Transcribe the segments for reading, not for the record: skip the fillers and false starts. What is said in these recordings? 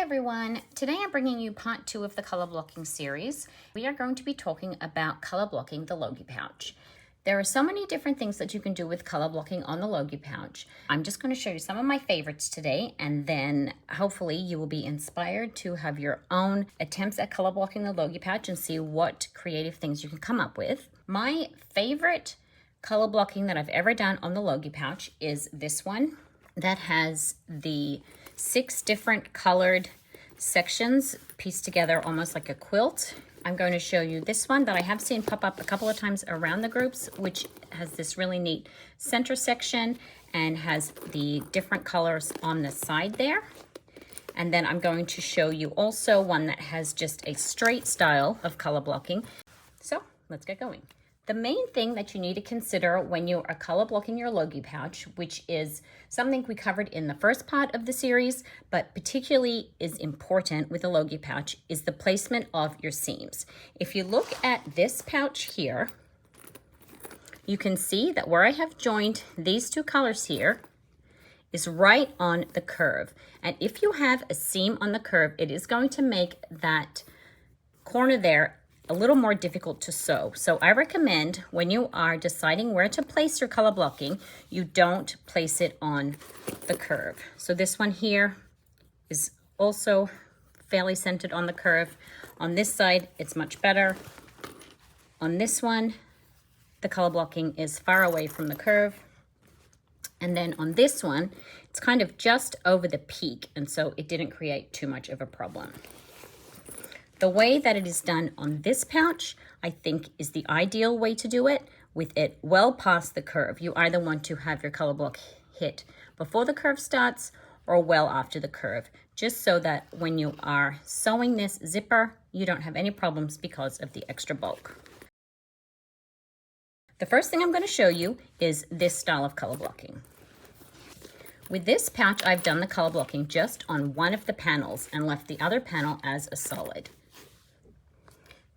everyone, today I'm bringing you part 2 of the color blocking series. We are going to be talking about color blocking the Logi Pouch. There are so many different things that you can do with color blocking on the Logi Pouch. I'm just going to show you some of my favorites today, and then hopefully you will be inspired to have your own attempts at color blocking the Logi Pouch and see what creative things you can come up with. My favorite color blocking that I've ever done on the Logi Pouch is this one that has the 6 different colored sections pieced together almost like a quilt. I'm going to show you this one that I have seen pop up a couple of times around the groups, which has this really neat center section and has the different colors on the side there. And then I'm going to show you also one that has just a straight style of color blocking. So let's get going. The main thing that you need to consider when you are color blocking your Logi Pouch, which is something we covered in the first part of the series, but particularly is important with the Logi Pouch, is the placement of your seams. If you look at this pouch here, you can see that where I have joined these 2 colors here is right on the curve. And if you have a seam on the curve, it is going to make that corner there a little more difficult to sew. So I recommend when you are deciding where to place your color blocking, you don't place it on the curve. So this one here is also fairly centered on the curve. On this side, it's much better. On this one, the color blocking is far away from the curve. And then on this one, it's kind of just over the peak, and so it didn't create too much of a problem. The way that it is done on this pouch, I think, is the ideal way to do it, with it well past the curve. You either want to have your color block hit before the curve starts or well after the curve, just so that when you are sewing this zipper, you don't have any problems because of the extra bulk. The first thing I'm going to show you is this style of color blocking. With this pouch, I've done the color blocking just on one of the panels and left the other panel as a solid.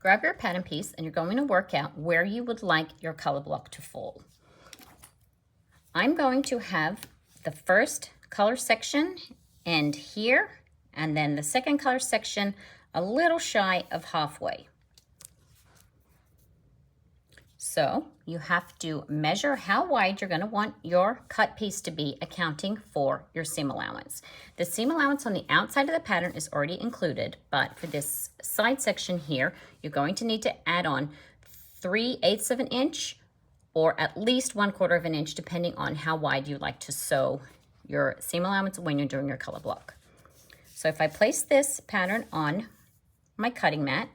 Grab your pattern piece and you're going to work out where you would like your color block to fall. I'm going to have the first color section end here, and then the second color section a little shy of halfway. So you have to measure how wide you're going to want your cut piece to be, accounting for your seam allowance. The seam allowance on the outside of the pattern is already included, but for this side section here, you're going to need to add on 3/8 of an inch or at least 1/4 of an inch, depending on how wide you like to sew your seam allowance when you're doing your color block. So if I place this pattern on my cutting mat,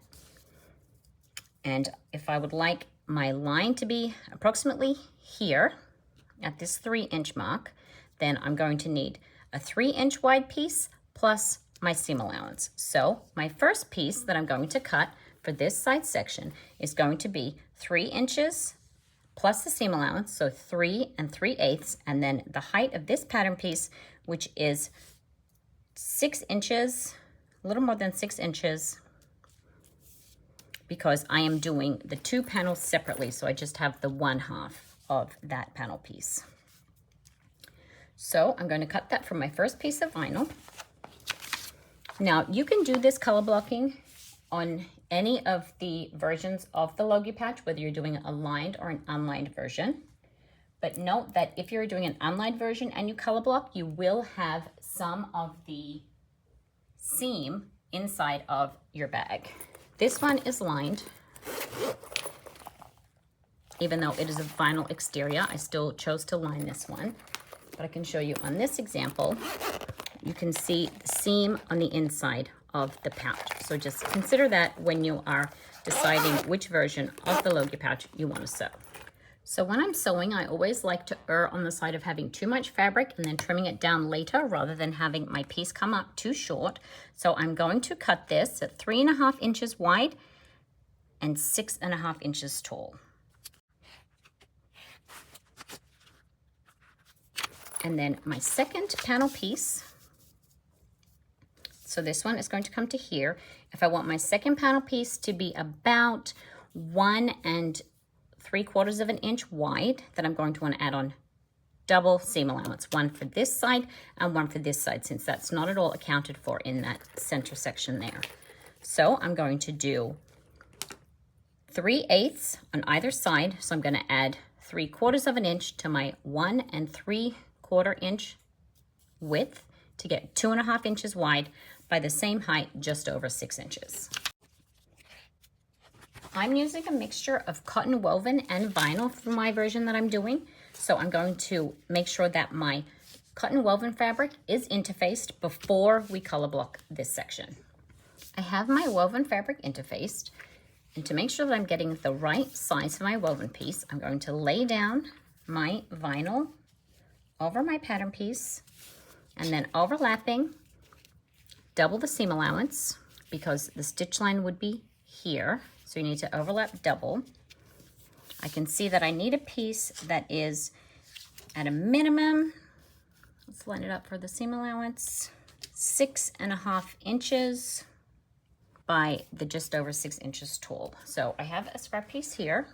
and if I would like my line to be approximately here at this 3-inch mark, then I'm going to need a 3-inch wide piece plus my seam allowance. So my first piece that I'm going to cut for this side section is going to be 3 inches plus the seam allowance, so 3 3/8, and then the height of this pattern piece, which is 6 inches, a little more than 6 inches, because I am doing the 2 panels separately, so I just have the 1/2 of that panel piece. So I'm going to cut that from my first piece of vinyl. Now you can do this color blocking on any of the versions of the Logi Pouch, whether you're doing a lined or an unlined version. But note that if you're doing an unlined version and you color block, you will have some of the seam inside of your bag. This one is lined. Even though it is a vinyl exterior, I still chose to line this one. But I can show you on this example, you can see the seam on the inside of the pouch. So just consider that when you are deciding which version of the Logi Pouch you want to sew. So when I'm sewing, I always like to err on the side of having too much fabric and then trimming it down later rather than having my piece come up too short. So I'm going to cut this at 3.5 inches wide and 6.5 inches tall. And then my second panel piece, so this one is going to come to here. If I want my second panel piece to be about 1 3/4 of an inch wide, then I'm going to want to add on double seam allowance, one for this side and one for this side, since that's not at all accounted for in that center section there. So I'm going to do 3/8 on either side. So I'm going to add 3/4 of an inch to my 1 3/4 inch width to get 2.5 inches wide by the same height, just over 6 inches. I'm using a mixture of cotton woven and vinyl for my version that I'm doing. So I'm going to make sure that my cotton woven fabric is interfaced before we color block this section. I have my woven fabric interfaced, and to make sure that I'm getting the right size for my woven piece, I'm going to lay down my vinyl over my pattern piece, and then overlapping, double the seam allowance, because the stitch line would be here. So you need to overlap double. I can see that I need a piece that is at a minimum, let's line it up for the seam allowance, 6.5 inches by the just over 6 inches tall. So I have a scrap piece here,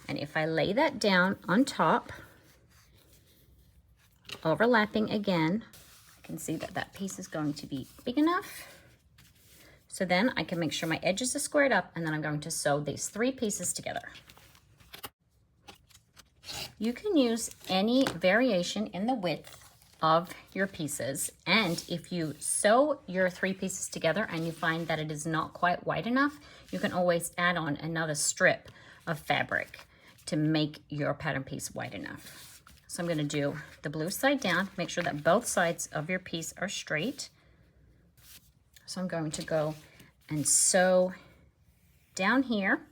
and if I lay that down on top, overlapping again, I can see that that piece is going to be big enough. So then I can make sure my edges are squared up, and then I'm going to sew these 3 pieces together. You can use any variation in the width of your pieces, and if you sew your 3 pieces together and you find that it is not quite wide enough, you can always add on another strip of fabric to make your pattern piece wide enough. So I'm going to do the blue side down, make sure that both sides of your piece are straight. So I'm going to go and sew down here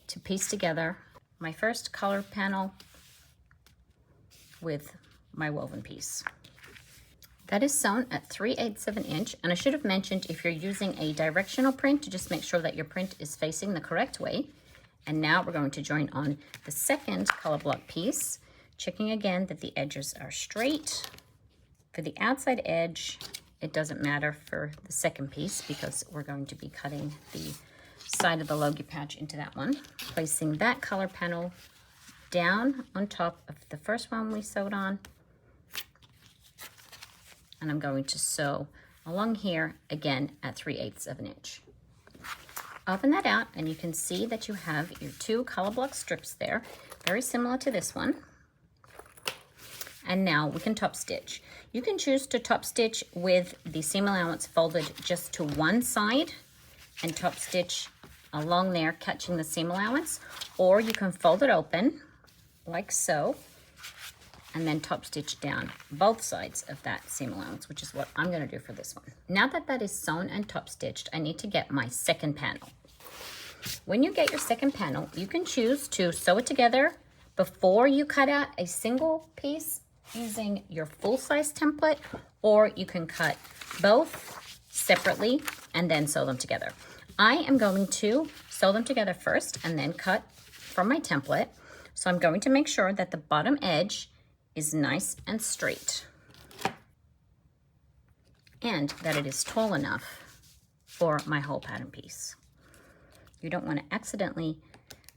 to piece together my first color panel with my woven piece. That is sewn at 3/8 of an inch, and I should have mentioned, if you're using a directional print, to just make sure that your print is facing the correct way. And now we're going to join on the second color block piece, checking again that the edges are straight. For the outside edge, it doesn't matter for the second piece because we're going to be cutting the side of the Logi Pouch into that one. Placing that color panel down on top of the first one we sewed on. And I'm going to sew along here again at 3/8 of an inch. Open that out, and you can see that you have your 2 color block strips there, very similar to this one. And now we can top stitch. You can choose to top stitch with the seam allowance folded just to one side and top stitch along there, catching the seam allowance, or you can fold it open like so, and then top stitch down both sides of that seam allowance, which is what I'm going to do for this one. Now that that is sewn and top stitched, I need to get my second panel. When you get your second panel, you can choose to sew it together before you cut out a single piece using your full-size template, or you can cut both separately and then sew them together. I am going to sew them together first and then cut from my template. So I'm going to make sure that the bottom edge is nice and straight and that it is tall enough for my whole pattern piece. You don't want to accidentally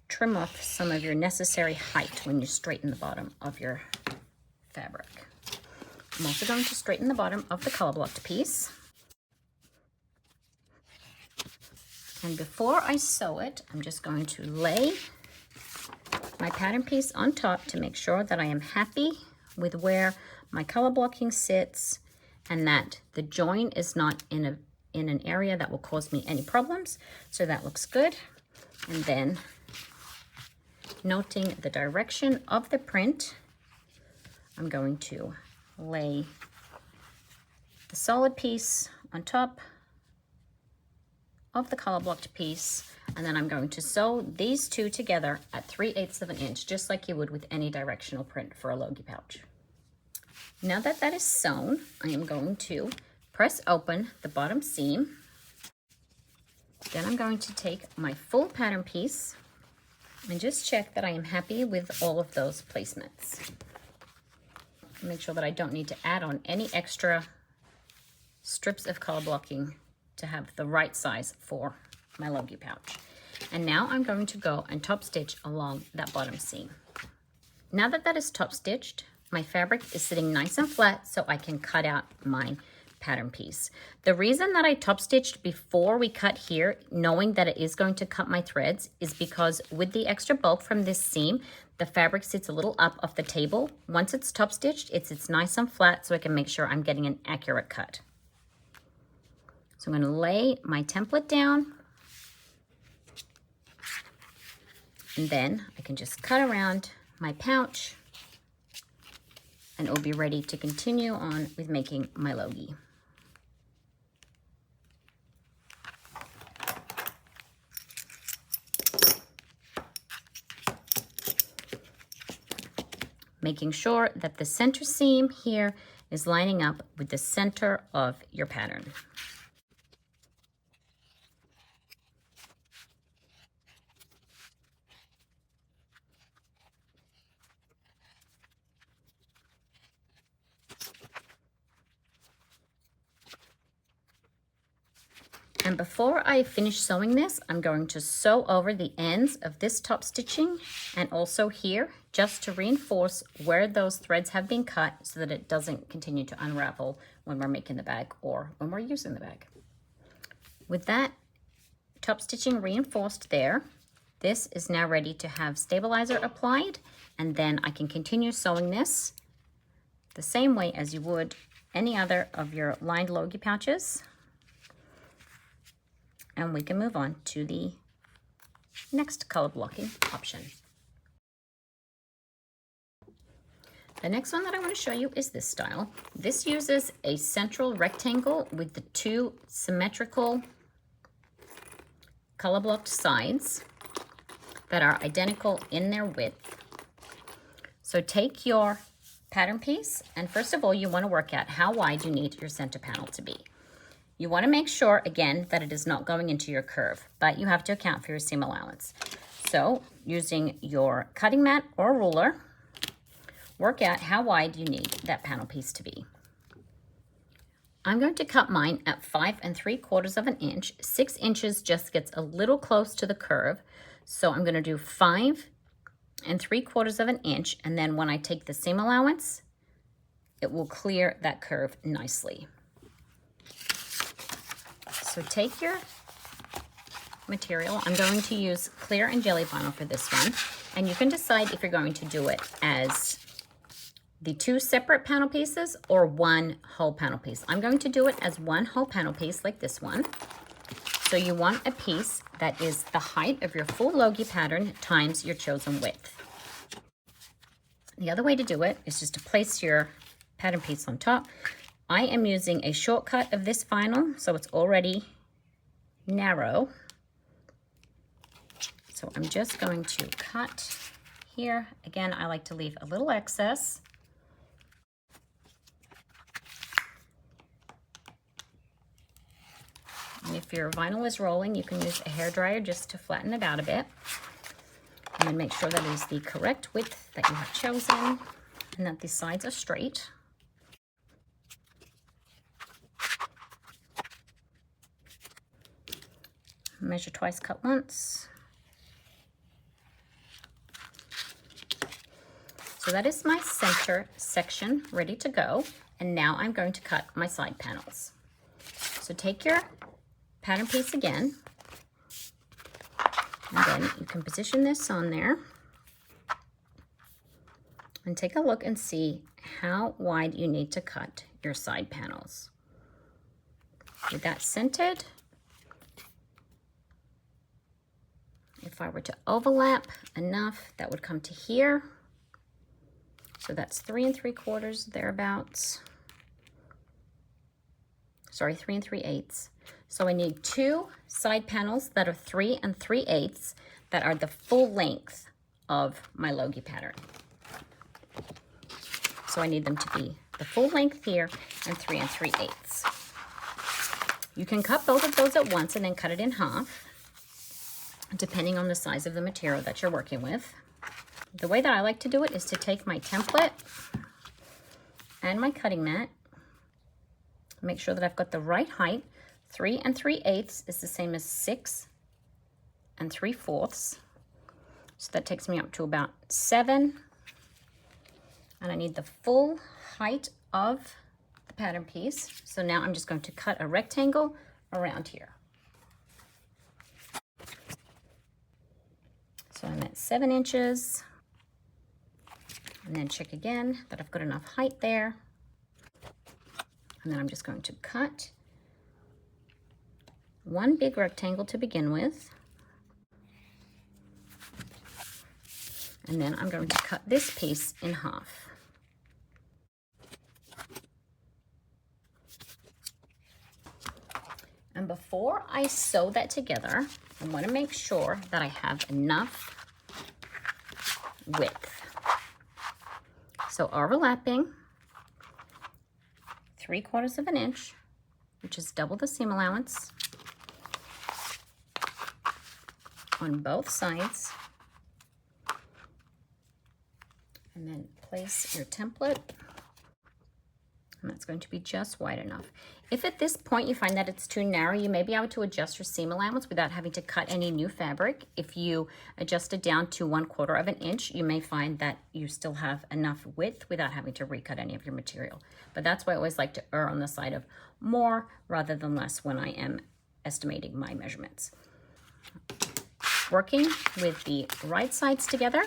trim off some of your necessary height when you straighten the bottom of your fabric. I'm also going to straighten the bottom of the color blocked piece. And before I sew it, I'm just going to lay my pattern piece on top to make sure that I am happy with where my color blocking sits and that the join is not in an area that will cause me any problems. So that looks good. And then noting the direction of the print, I'm going to lay the solid piece on top of the color blocked piece, and then I'm going to sew these 2 together at 3/8 of an inch, just like you would with any directional print for a Logi Pouch. Now that that is sewn, I am going to press open the bottom seam. Then I'm going to take my full pattern piece and just check that I am happy with all of those placements. Make sure that I don't need to add on any extra strips of color blocking to have the right size for my Logi Pouch. And now I'm going to go and top stitch along that bottom seam. now that that is top stitched, my fabric is sitting nice and flat so I can cut out my pattern piece. The reason that I top stitched before we cut here, knowing that it is going to cut my threads, is because with the extra bulk from this seam, the fabric sits a little up off the table. Once it's top stitched, it sits nice and flat so I can make sure I'm getting an accurate cut. So I'm going to lay my template down, and then I can just cut around my pouch, and it will be ready to continue on with making my Logi. Making sure that the center seam here is lining up with the center of your pattern. And before I finish sewing this, I'm going to sew over the ends of this top stitching and also here, just to reinforce where those threads have been cut so that it doesn't continue to unravel when we're making the bag or when we're using the bag. With that top stitching reinforced there, this is now ready to have stabilizer applied, and then I can continue sewing this the same way as you would any other of your lined Logi pouches. And we can move on to the next color blocking option. The next one that I want to show you is this style. This uses a central rectangle with the two symmetrical color blocked sides that are identical in their width. So take your pattern piece, and first of all, you want to work out how wide you need your center panel to be. You want to make sure, again, that it is not going into your curve, but you have to account for your seam allowance. So using your cutting mat or ruler, work out how wide you need that panel piece to be. I'm going to cut mine at 5 3/4 of an inch. 6 inches just gets a little close to the curve. So I'm going to do 5 3/4 of an inch, and then when I take the seam allowance, it will clear that curve nicely. So take your material. I'm going to use clear and jelly vinyl for this one, and you can decide if you're going to do it as the 2 separate panel pieces or 1 whole panel piece. I'm going to do it as 1 whole panel piece like this one. So you want a piece that is the height of your full Logi pattern times your chosen width. The other way to do it is just to place your pattern piece on top. I am using a shortcut of this vinyl, so it's already narrow. So I'm just going to cut here. Again, I like to leave a little excess. And if your vinyl is rolling, you can use a hairdryer just to flatten it out a bit. And then make sure that it is the correct width that you have chosen and that the sides are straight. Measure twice, cut once. So that is my center section ready to go. And now I'm going to cut my side panels. So take your pattern piece again, and then you can position this on there and take a look and see how wide you need to cut your side panels. With that centered, if I were to overlap enough, that would come to here. So that's 3 3/4 thereabouts. Sorry, 3 3/8. So I need 2 side panels that are 3 3/8 that are the full length of my Logi pattern. So I need them to be the full length here and 3 3/8. You can cut both of those at once and then cut it in half, depending on the size of the material that you're working with. The way that I like to do it is to take my template and my cutting mat, make sure that I've got the right height. 3 3/8 is the same as 6 3/4. So that takes me up to about 7 And I need the full height of the pattern piece. So now I'm just going to cut a rectangle around here. So I'm at 7 inches. And then check again that I've got enough height there. And then I'm just going to cut one big rectangle to begin with. And then I'm going to cut this piece in half. And before I sew that together, I want to make sure that I have enough width. So overlapping 3/4 of an inch, which is double the seam allowance on both sides. And then place your template, and that's going to be just wide enough. If at this point you find that it's too narrow, you may be able to adjust your seam allowance without having to cut any new fabric. If you adjust it down to 1/4 of an inch, you may find that you still have enough width without having to recut any of your material. But that's why I always like to err on the side of more rather than less when I am estimating my measurements. Working with the right sides together,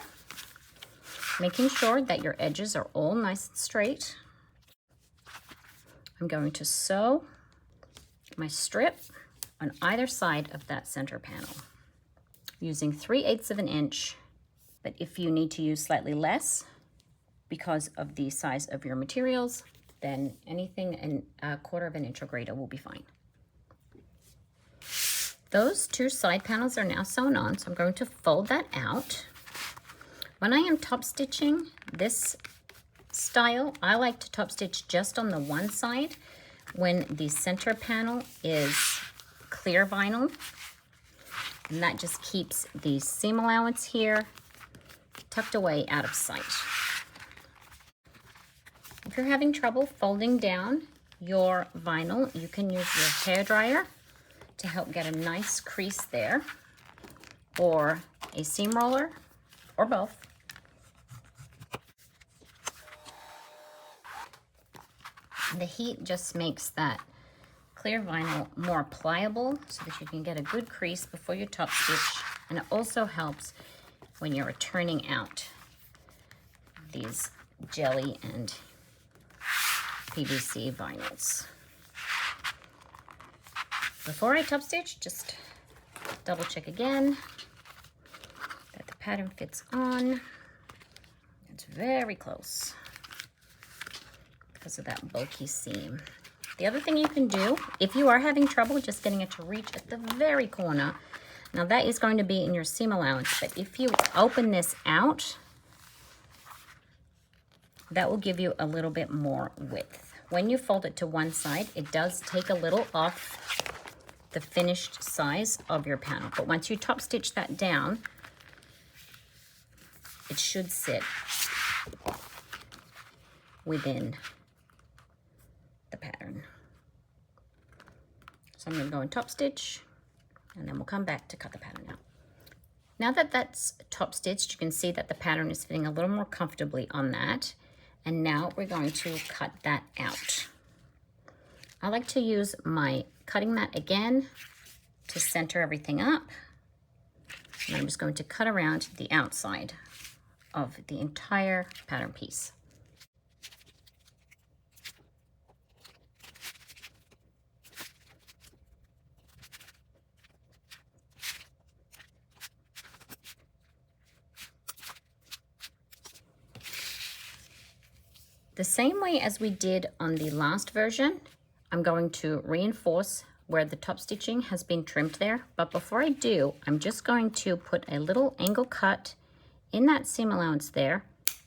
making sure that your edges are all nice and straight. I'm going to sew my strip on either side of that center panel using 3/8 of an inch, but if you need to use slightly less because of the size of your materials, then anything in 1/4 of an inch or greater will be fine. Those two side panels are now sewn on, so I'm going to fold that out. When I am top stitching this style, I like to top stitch just on the one side when the center panel is clear vinyl, and that just keeps the seam allowance here tucked away out of sight. If you're having trouble folding down your vinyl, you can use your hairdryer to help get a nice crease there, or a seam roller, or both. The heat just makes that clear vinyl more pliable so that you can get a good crease before you top stitch, and it also helps when you're turning out these jelly and PVC vinyls. Before I top stitch, just double check again that the pattern fits on. It's very close because of that bulky seam. The other thing you can do, if you are having trouble just getting it to reach at the very corner, now that is going to be in your seam allowance, but if you open this out, that will give you a little bit more width. When you fold it to one side, it does take a little off the finished size of your panel, but once you top stitch that down, it should sit within the pattern. So I'm going to go and top stitch, and then we'll come back to cut the pattern out. Now that that's top stitched, you can see that the pattern is fitting a little more comfortably on that. And now we're going to cut that out. I like to use my cutting mat again to center everything up. And I'm just going to cut around the outside of the entire pattern piece. The same way as we did on the last version, I'm going to reinforce where the top stitching has been trimmed there. But before I do, I'm just going to put a little angle cut in that seam allowance there,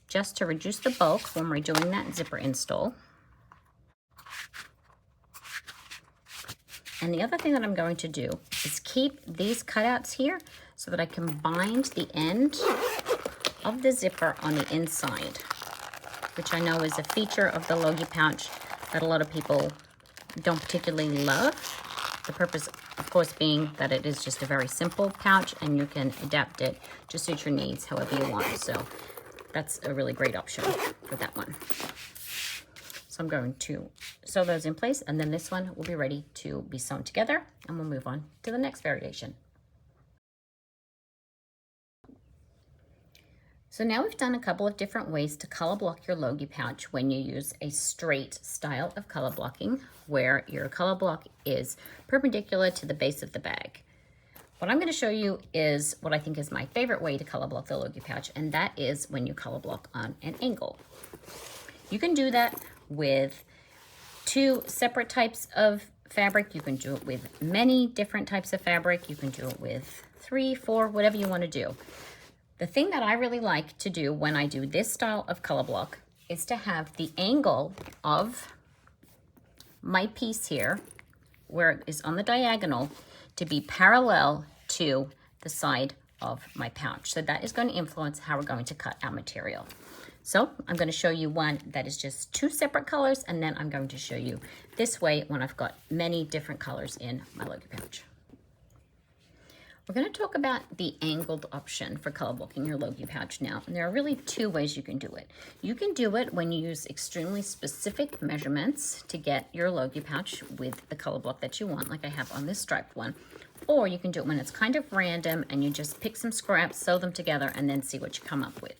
just to reduce the bulk when we're doing that zipper install. And the other thing that I'm going to do is keep these cutouts here so that I can bind the end of the zipper on the inside, which I know is a feature of the Logi Pouch that a lot of people don't particularly love. The purpose, of course, being that it is just a very simple pouch and you can adapt it to suit your needs however you want. So that's a really great option. with that one. So I'm going to sew those in place, and then this one will be ready to be sewn together, and we'll move on to the next variation. So now we've done a couple of different ways to color block your Logi pouch when you use a straight style of color blocking, where your color block is perpendicular to the base of the bag. What I'm going to show you is what I think is my favorite way to color block the Logi pouch, and that is when you color block on an angle. You can do that with 2 separate types of fabric. You can do it with many different types of fabric. You can do it with 3, 4, whatever you want to do. The thing that I really like to do when I do this style of color block is to have the angle of my piece here, where it is on the diagonal, to be parallel to the side of my pouch. So that is going to influence how we're going to cut our material. So I'm going to show you one that is just 2 separate colors, and then I'm going to show you this way when I've got many different colors in my Logi pouch. We're going to talk about the angled option for color blocking your Logi pouch now. And there are really 2 ways you can do it. You can do it when you use extremely specific measurements to get your Logi pouch with the color block that you want, like I have on this striped one. Or you can do it when it's kind of random and you just pick some scraps, sew them together, and then see what you come up with.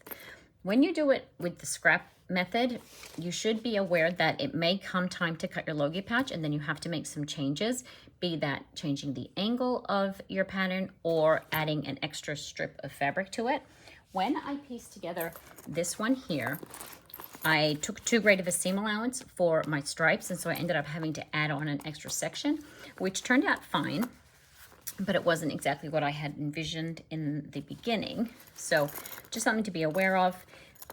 When you do it with the scrap method, you should be aware that it may come time to cut your Logi pouch, and then you have to make some changes, be that changing the angle of your pattern or adding an extra strip of fabric to it. When I pieced together this one here, I took too great of a seam allowance for my stripes, and so I ended up having to add on an extra section, which turned out fine, but it wasn't exactly what I had envisioned in the beginning. So just something to be aware of.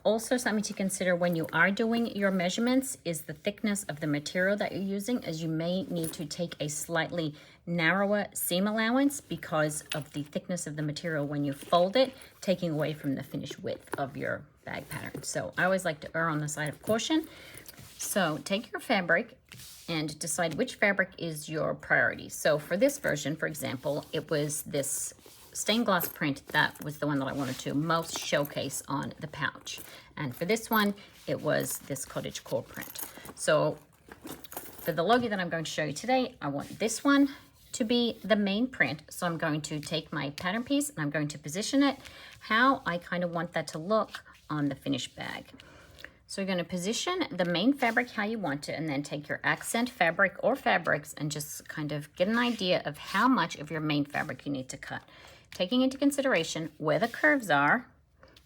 Also, something to consider when you are doing your measurements is the thickness of the material that you're using, as you may need to take a slightly narrower seam allowance because of the thickness of the material when you fold it, taking away from the finished width of your bag pattern. So I always like to err on the side of caution. So take your fabric and decide which fabric is your priority. So for this version, for example, it was this stained glass print that was the one that I wanted to most showcase on the pouch. And for this one, it was this cottage core print. So for the Logi that I'm going to show you today, I want this one to be the main print. So I'm going to take my pattern piece and I'm going to position it how I kind of want that to look on the finished bag. So you're going to position the main fabric how you want it, and then take your accent fabric or fabrics and just kind of get an idea of how much of your main fabric you need to cut, taking into consideration where the curves are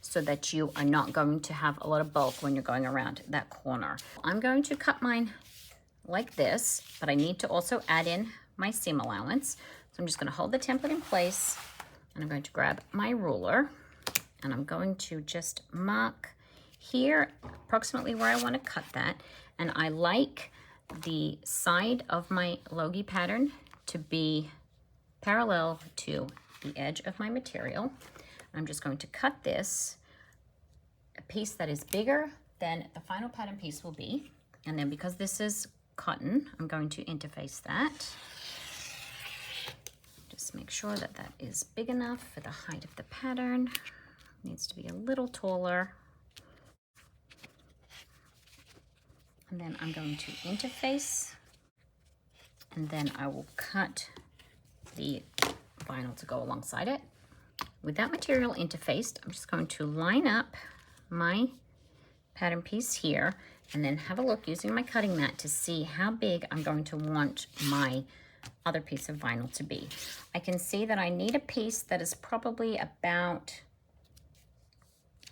so that you are not going to have a lot of bulk when you're going around that corner. I'm going to cut mine like this, but I need to also add in my seam allowance. So I'm just going to hold the template in place, and I'm going to grab my ruler, and I'm going to just mark here approximately where I want to cut that. And I like the side of my Logi pattern to be parallel to the edge of my material. I'm just going to cut this a piece that is bigger than the final pattern piece will be. And then because this is cotton, I'm going to interface that. Just make sure that that is big enough for the height of the pattern. It needs to be a little taller. And then I'm going to interface, and then I will cut the vinyl to go alongside it. With that material interfaced, I'm just going to line up my pattern piece here and then have a look using my cutting mat to see how big I'm going to want my other piece of vinyl to be. I can see that I need a piece that is probably about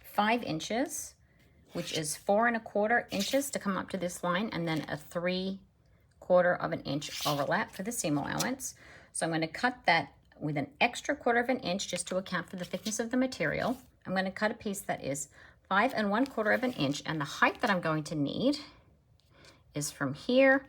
5 inches, which is 4 1/4 inches to come up to this line, and then a 3/4 of an inch overlap for the seam allowance. So I'm going to cut that with an extra 1/4 inch just to account for the thickness of the material. I'm going to cut a piece that is 5 1/4 inch, and the height that I'm going to need is from here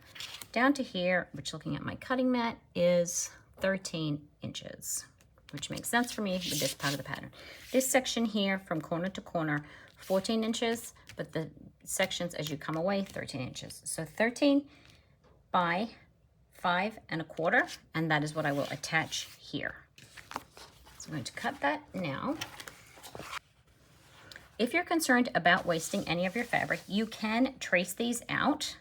down to here, which, looking at my cutting mat, is 13 inches, which makes sense for me with this part of the pattern. This section here from corner to corner, 14 inches, but the sections as you come away, 13 inches. So 13 by 5 1/4, and that is what I will attach here. So I'm going to cut that now. If you're concerned about wasting any of your fabric, you can trace these out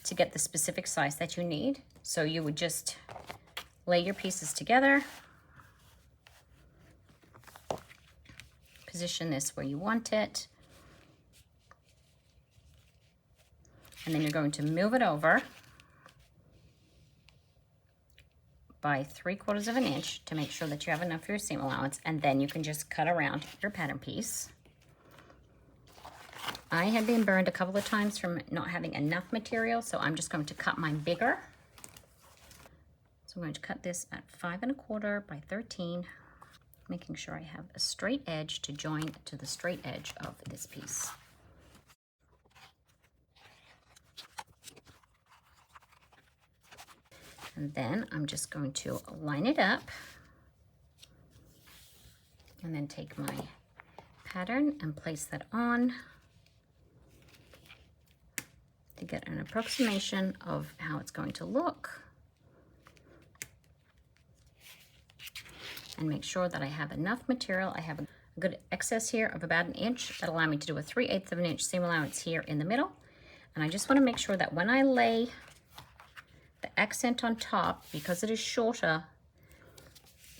to get the specific size that you need. So you would just lay your pieces together, position this where you want it, and then you're going to move it over by 3/4 of an inch to make sure that you have enough for your seam allowance, and then you can just cut around your pattern piece. I have been burned a couple of times from not having enough material, so I'm just going to cut mine bigger. So I'm going to cut this at 5 1/4 by 13, making sure I have a straight edge to join to the straight edge of this piece. And then I'm just going to line it up and then take my pattern and place that on to get an approximation of how it's going to look. And make sure that I have enough material. I have a good excess here of about 1 inch that allow me to do a 3/8 of an inch seam allowance here in the middle. And I just want to make sure that when I lay the accent on top, because it is shorter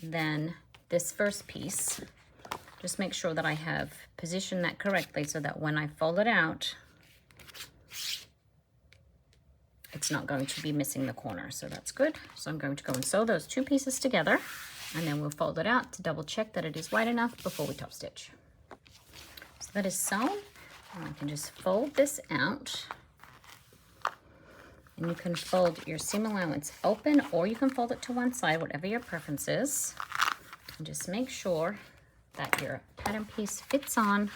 than this first piece, just make sure that I have positioned that correctly so that when I fold it out, it's not going to be missing the corner. So that's good. So I'm going to go and sew those 2 pieces together, and then we'll fold it out to double check that it is wide enough before we top stitch. So that is sewn, and I can just fold this out. And you can fold your seam allowance open, or you can fold it to one side, whatever your preference is. And just make sure that your pattern piece fits on.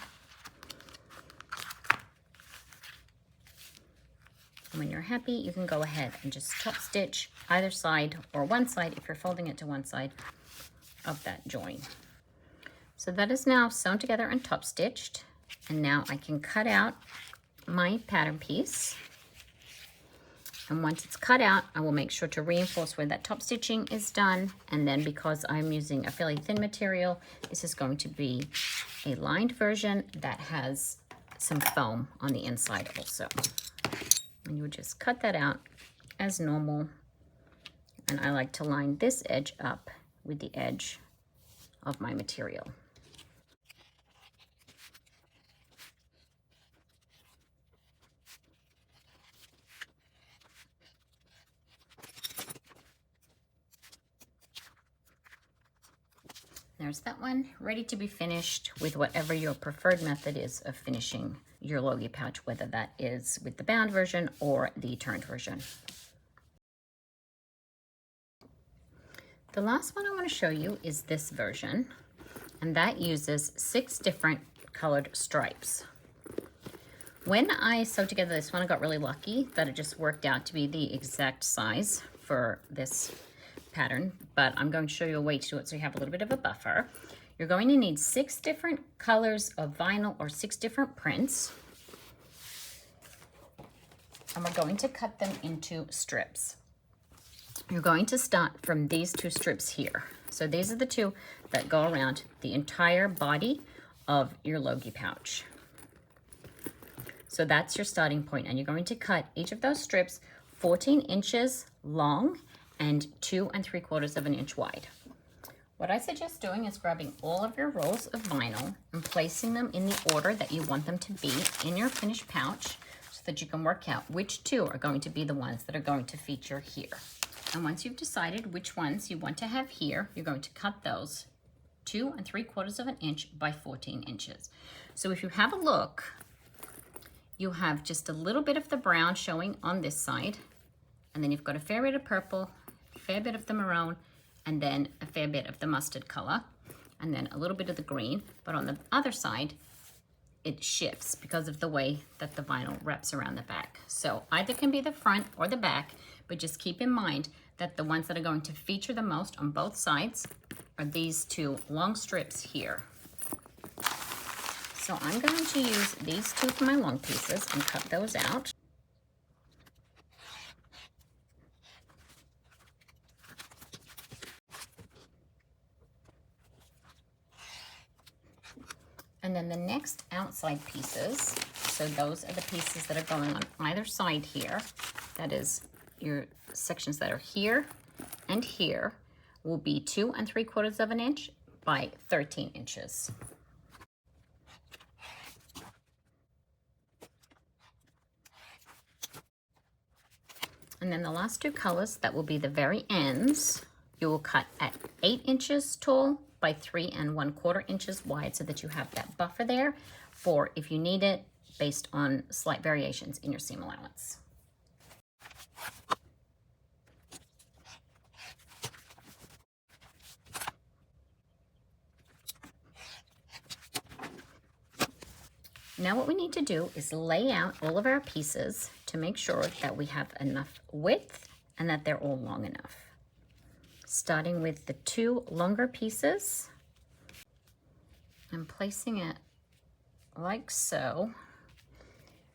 And when you're happy, you can go ahead and just top stitch either side, or one side if you're folding it to one side of that join. So that is now sewn together and top stitched. And now I can cut out my pattern piece. And once it's cut out, I will make sure to reinforce where that top stitching is done. And then because I'm using a fairly thin material, this is going to be a lined version that has some foam on the inside also. And you would just cut that out as normal. And I like to line this edge up with the edge of my material. There's that one, ready to be finished with whatever your preferred method is of finishing your Logi pouch, whether that is with the bound version or the turned version. The last one I want to show you is this version, and that uses 6 different colored stripes. When I sewed together this one, I got really lucky that it just worked out to be the exact size for this pattern, but I'm going to show you a way to do it so you have a little bit of a buffer. You're going to need 6 different colors of vinyl or 6 different prints, and we're going to cut them into strips. You're going to start from these 2 strips here. So these are the 2 that go around the entire body of your Logi pouch. So that's your starting point, and you're going to cut each of those strips 14 inches long and 2 3/4 of an inch wide. What I suggest doing is grabbing all of your rolls of vinyl and placing them in the order that you want them to be in your finished pouch, so that you can work out which 2 are going to be the ones that are going to feature here. And once you've decided which ones you want to have here, you're going to cut those 2 3/4 of an inch by 14 inches. So if you have a look, you have just a little bit of the brown showing on this side, and then you've got a fair bit of purple, a fair bit of the maroon, and then a fair bit of the mustard color, and then a little bit of the green. But on the other side, it shifts because of the way that the vinyl wraps around the back. So either can be the front or the back, but just keep in mind that the ones that are going to feature the most on both sides are these 2 long strips here. So I'm going to use these 2 for my long pieces and cut those out. And then the next outside pieces, so those are the pieces that are going on either side here. That is your sections that are here and here will be 2 3/4 of an inch by 13 inches. And then the last two colors, that will be the very ends, you will cut at 8 inches tall by 3 1/4 inches wide so that you have that buffer there for if you need it based on slight variations in your seam allowance. Now what we need to do is lay out all of our pieces to make sure that we have enough width and that they're all long enough. Starting with the 2 longer pieces, I'm placing it like so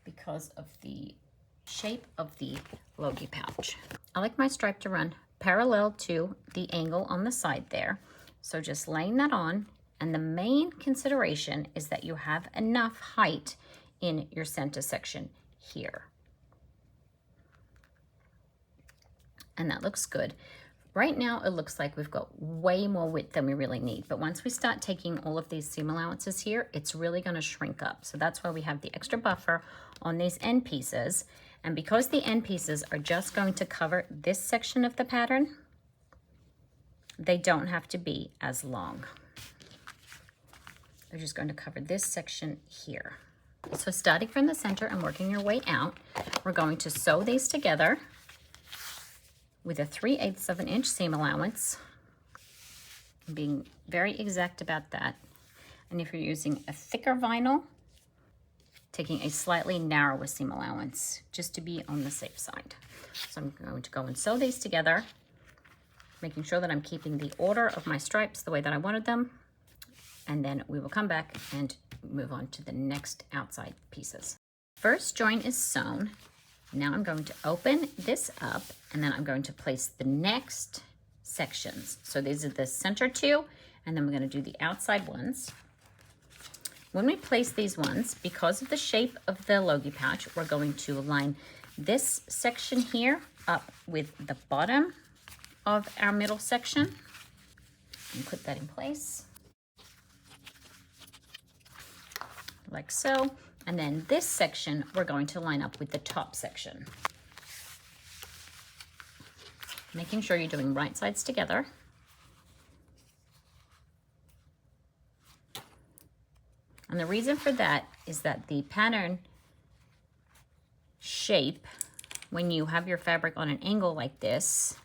because of the shape of the Logi pouch. I like my stripe to run parallel to the angle on the side there. So just laying that on. And the main consideration is that you have enough height in your center section here. And that looks good. Right now, it looks like we've got way more width than we really need. But once we start taking all of these seam allowances here, it's really going to shrink up. So that's why we have the extra buffer on these end pieces. And because the end pieces are just going to cover this section of the pattern, they don't have to be as long. They're just going to cover this section here. So starting from the center and working your way out, we're going to sew these together with a 3/8 of an inch seam allowance. I'm being very exact about that. And if you're using a thicker vinyl, taking a slightly narrower seam allowance just to be on the safe side. So I'm going to go and sew these together, making sure that I'm keeping the order of my stripes the way that I wanted them. And then we will come back and move on to the next outside pieces. First join is sewn. Now I'm going to open this up and then I'm going to place the next sections. So these are the center 2 and then we're going to do the outside ones. When we place these ones, because of the shape of the Logi pouch, we're going to line this section here up with the bottom of our middle section and put that in place. Like so, and then this section we're going to line up with the top section. Making sure you're doing right sides together. And the reason for that is that the pattern shape, when you have your fabric on an angle like this,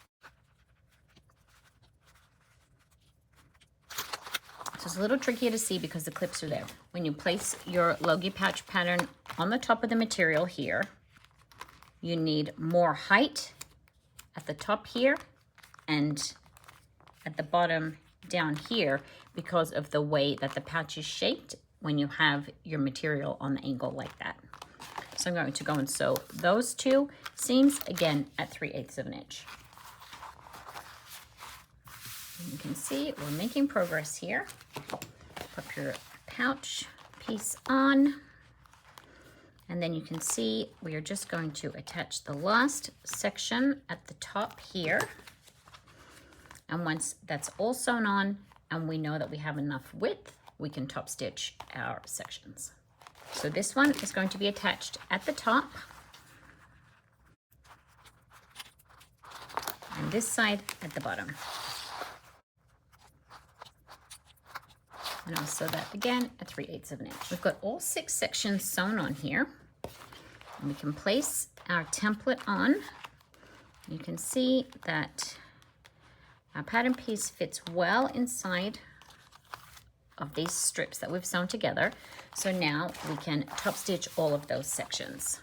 it's a little trickier to see because the clips are there. When you place your Logi pouch pattern on the top of the material here, you need more height at the top here and at the bottom down here because of the way that the pouch is shaped when you have your material on the angle like that. So I'm going to go and sew those 2 seams again at 3/8 of an inch. You can see we're making progress here. Put your pouch piece on. And then you can see we are just going to attach the last section at the top here. And once that's all sewn on and we know that we have enough width, we can top stitch our sections. So this one is going to be attached at the top. And this side at the bottom. And I'll sew that again at 3/8 of an inch. We've got all 6 sections sewn on here. And we can place our template on. You can see that our pattern piece fits well inside of these strips that we've sewn together. So now we can top stitch all of those sections.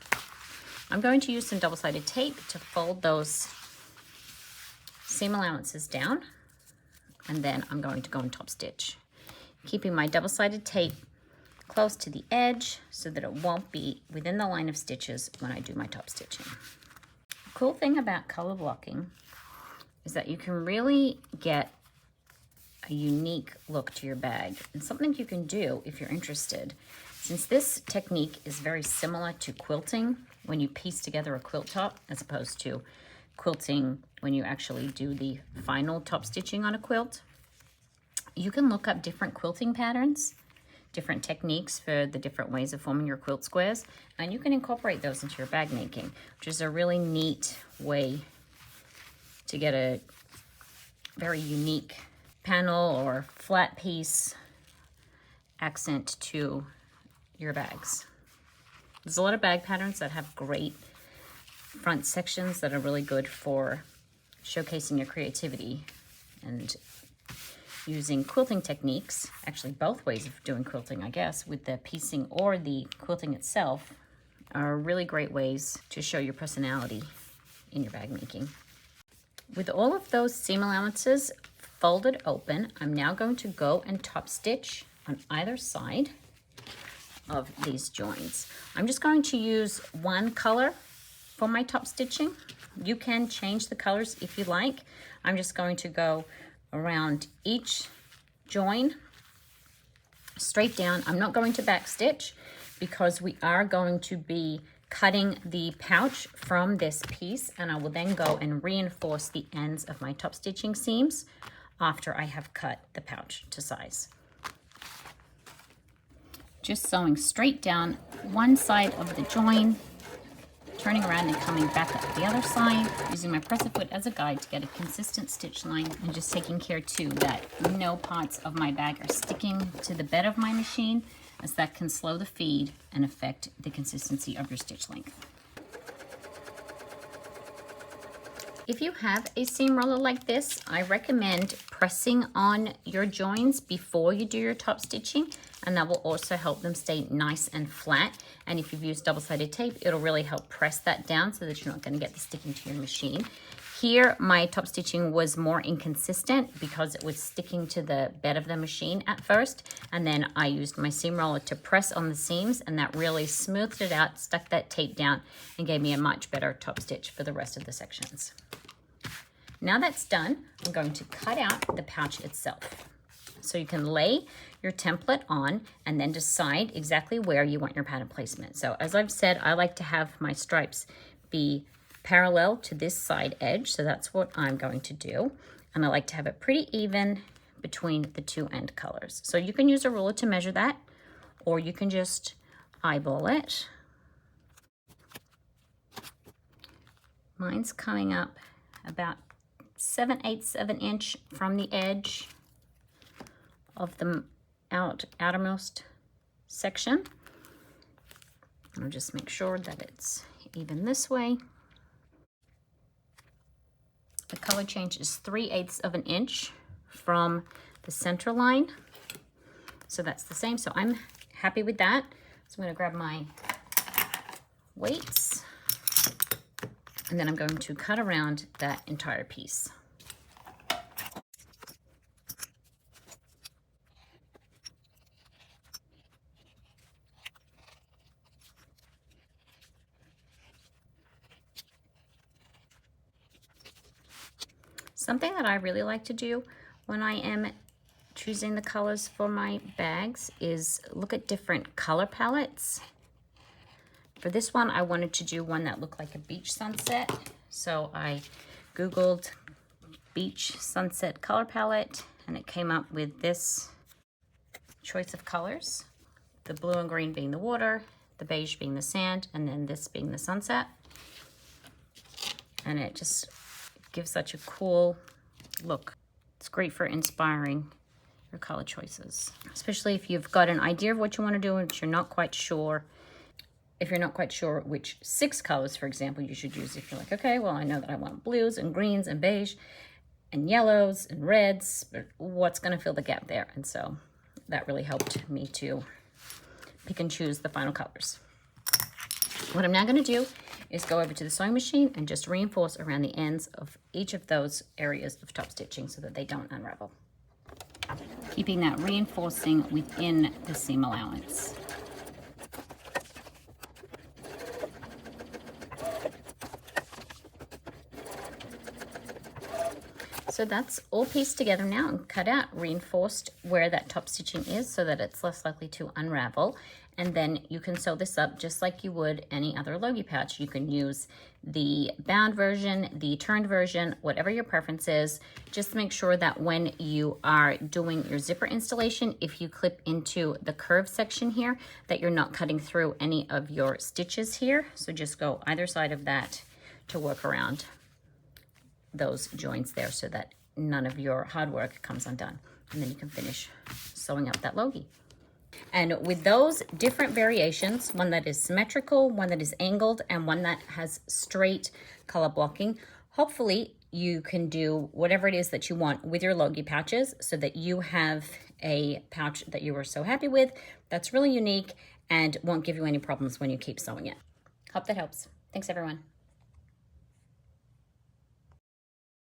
I'm going to use some double-sided tape to fold those seam allowances down. And then I'm going to go and top stitch, keeping my double-sided tape close to the edge so that it won't be within the line of stitches when I do my top stitching. The cool thing about color blocking is that you can really get a unique look to your bag, and something you can do if you're interested. Since this technique is very similar to quilting, when you piece together a quilt top, as opposed to quilting when you actually do the final top stitching on a quilt, you can look up different quilting patterns, different techniques for the different ways of forming your quilt squares, and you can incorporate those into your bag making, which is a really neat way to get a very unique panel or flat piece accent to your bags. There's a lot of bag patterns that have great front sections that are really good for showcasing your creativity, and using quilting techniques, actually both ways of doing quilting, I guess, with the piecing or the quilting itself, are really great ways to show your personality in your bag making. With all of those seam allowances folded open, I'm now going to go and top stitch on either side of these joins. I'm just going to use one color for my top stitching. You can change the colors if you like. I'm just going to go around each join straight down. I'm not going to back stitch because we are going to be cutting the pouch from this piece, and I will then go and reinforce the ends of my top stitching seams after I have cut the pouch to size. Just sewing straight down one side of the join, turning around and coming back up the other side, using my presser foot as a guide to get a consistent stitch line, and just taking care too that no parts of my bag are sticking to the bed of my machine, as that can slow the feed and affect the consistency of your stitch length. If you have a seam roller like this, I recommend pressing on your joins before you do your top stitching, and that will also help them stay nice and flat. And if you've used double-sided tape, it'll really help press that down so that you're not going to get the sticking to your machine. Here, my top stitching was more inconsistent because it was sticking to the bed of the machine at first, and then I used my seam roller to press on the seams, and that really smoothed it out, stuck that tape down, and gave me a much better top stitch for the rest of the sections. Now that's done, I'm going to cut out the pouch itself. So you can lay your template on and then decide exactly where you want your pattern placement. So as I've said, I like to have my stripes be parallel to this side edge, so that's what I'm going to do. And I like to have it pretty even between the two end colors. So you can use a ruler to measure that, or you can just eyeball it. Mine's coming up about 7/8 of an inch from the edge of the outermost section. I'll just make sure that it's even this way. The color change is 3/8 of an inch from the center line. So that's the same. So I'm happy with that. So I'm going to grab my weights, and then I'm going to cut around that entire piece. Something that I really like to do when I am choosing the colors for my bags is look at different color palettes. For this one, I wanted to do one that looked like a beach sunset. So I Googled beach sunset color palette, and it came up with this choice of colors. The blue and green being the water, the beige being the sand, and then this being the sunset. And it just gives such a cool look. It's great for inspiring your color choices, especially if you've got an idea of what you want to do and you're not quite sure. If you're not quite sure which 6 colors, for example, you should use, if you're like, okay, well, I know that I want blues and greens and beige and yellows and reds, but what's going to fill the gap there? And so that really helped me to pick and choose the final colors. What I'm now going to do is go over to the sewing machine and just reinforce around the ends of each of those areas of top stitching so that they don't unravel. Keeping that reinforcing within the seam allowance. So that's all pieced together now and cut out, reinforced where that top stitching is so that it's less likely to unravel. And then you can sew this up just like you would any other Logi pouch. You can use the bound version, the turned version, whatever your preference is. Just make sure that when you are doing your zipper installation, if you clip into the curve section here, that you're not cutting through any of your stitches here. So just go either side of that to work around those joints there so that none of your hard work comes undone. And then you can finish sewing up that Logi. And with those different variations, one that is symmetrical, one that is angled, and one that has straight color blocking, hopefully you can do whatever it is that you want with your Logi pouches so that you have a pouch that you are so happy with, that's really unique and won't give you any problems when you keep sewing it. Hope that helps. Thanks, everyone.